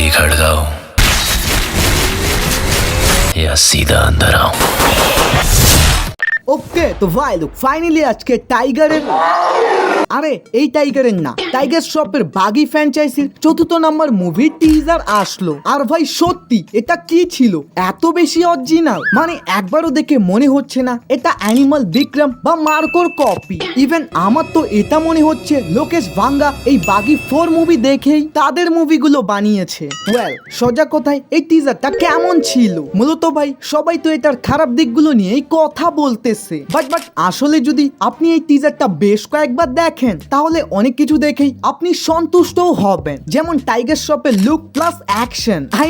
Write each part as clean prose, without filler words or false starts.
जल्दी खड़काओ या सीधा अंदर आओ। ওকে তো ভাই লোক ফাইনালি আজকে টাইগারের আরে এই টাইগারের না টাইগার শ্রফের বাগি ফ্র্যাঞ্চাইজির ৪র্থ নাম্বার মুভি টিজার আসলো। আর ভাই সত্যি এটা কি ছিল, এত বেশি অরিজিনাল, মানে একবারও দেখে মনে হচ্ছে না এটা অ্যানিমাল বিক্রম বা মার্কোর কপি। ইভেন আমার তো এটা মনে হচ্ছে লোকেশ ভাঙ্গা এই বাগি 4 মুভি দেখেই তাদের মুভিগুলো বানিয়েছে। ওয়েল সোজা কথায় এই টিজারটা কেমন ছিল, মূলত ভাই সবাই তো এটার খারাপ দিকগুলো নিয়েই কথা বলতেছে। বাট আসলে যদি আপনি এই টিজারটা বেশ কয়েকবার দেখেন তাহলে অনেক কিছু দেখেই আপনি সন্তুষ্টও হবেন, যেমন টাইগার শ্রফের look plus action. I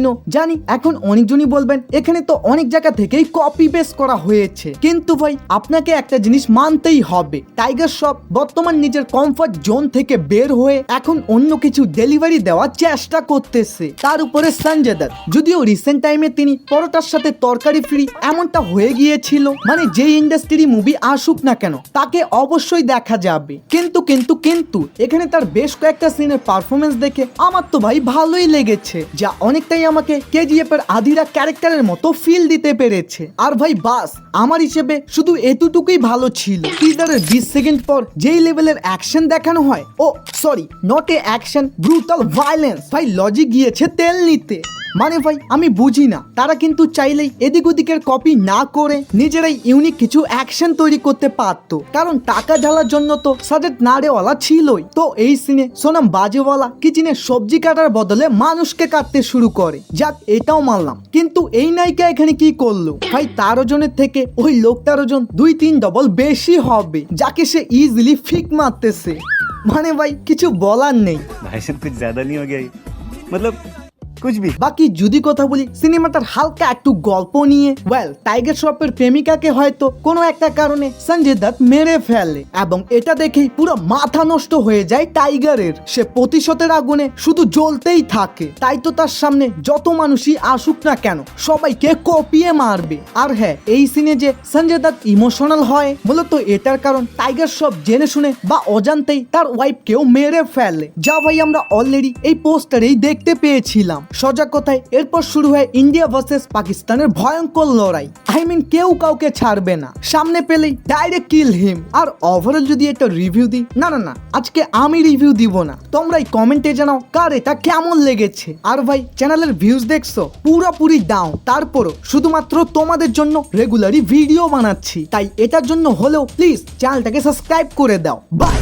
know জানি এখন অনেকজনই বলবেন এখানে তো অনেক জায়গা থেকেই কপি পেস্ট করা হয়েছে, কিন্তু ভাই আপনাকে একটা জিনিস মানতেই হবে, টাইগার শ্রফ বর্তমান নিজের কমফর্ট জোন থেকে বের হয়ে এখন অন্য কিছু ডেলিভারি দেওয়ার চেষ্টা করতেছে। তার উপরে সঞ্জয় দত্ত, যদিও রিসেন্ট টাইমে তিনি পরোটার সাথে তরকারি ফ্রি এমনটা হয়ে গিয়েছিল, মানে যে ইন্ডাস্ট্রি মুভি আসুক না কেন তাকে অবশ্যই দেখা যাবে। কিন্তু এখানে তার বেশ কয়েকটা সিনের পারফরমেন্স দেখে আমার তো ভাই ভালোই লেগেছে, যা অনেকটাই আমাকে কেজিএফ এর আদিরা ক্যারেক্টারের মতো ফিল দিতে পেরেছে। আর ভাই বাস আমার হিসেবে শুধু এতটুকুই ভালো ছিল, টিজারের 20 সেকেন্ড পর যেই লেভেলের অ্যাকশন দেখানো হয়, oh sorry not a action, brutal violence, ভাই লজিক গিয়েছে তেল নিতে। মানে ভাই আমি বুঝি না তারা কিন্তু চাইলেই এদিক ওদিকের কপি না করে নিজেরাই ইউনিক কিছু অ্যাকশন তৈরি করতে পারতো, কারণ টাকা ঢালার জন্য তো সাজেদ নাড়েওয়ালা ছিলই। তো এই সিনে সোনাম বাজেওয়ালা কিচেনে সবজি কাটার বদলে মানুষকে কাটতে শুরু করে, যাক এটাও মানলাম। কিন্তু এই নায়িকা এখানে কি করলো ভাই, তার ওজনের থেকে ওই লোকটার ওজন 2-3 ডবল বেশি হবে, যাকে সে ইজিলি ফিক মারতেছে। মানে ভাই কিছু বলার নেই। भाई साहब कुछ ज्यादा नहीं हो गया ये? मतलब कुछ भी। বাকি যদি কথা বলি সিনেমাটার হালকা একটু গল্প নিয়ে, ওয়েল টাইগার শ্রফের প্রেমিকাকে হয়তো কোনো একটা কারণে সঞ্জয় দত্ত মেরে ফেলে এবং এটা দেখেই পুরো মাথা নষ্ট হয়ে যায় টাইগারের। সে প্রতিশোধের আগুনে শুধু জ্বলতেই থাকে, তাই তো তার সামনে যত মানুষই আসুক না কেন সবাইকে কপিয়ে মারবে। আর হ্যাঁ, এই সিনে যে সঞ্জয় দত্ত ইমোশনাল হয় মূলত এটার কারণ টাইগার শ্রফ জেনে শুনে বা অজান্তেই তার ওয়াইফকেও মেরে ফেলে, যা ভাই আমরা অলরেডি এই পোস্টারেই দেখতে পেয়েছিলাম। সোজা কথায় এরপর শুরু হয় ইন্ডিয়া ভার্সেস পাকিস্তানের ভয়ঙ্কর লড়াই। আই মিন কেউ কাউকে ছাড়বে না, সামনে পেলেই ডাইরেক্ট কিল হিম। আর ওভারঅল যদি একটা রিভিউ দিই, না আজকে আমি রিভিউ দিব না, তোমরাই কমেন্টে জানাও কার এটা কেমন লেগেছে। আর ভাই চ্যানেলের ভিউজ দেখছো পুরোপুরি ডাউন, তারপরও শুধুমাত্র তোমাদের জন্য রেগুলারই ভিডিও বানাচ্ছি, তাই এটার জন্য হলেও প্লিজ চ্যানেলটাকে সাবস্ক্রাইব করে দাও। বাই।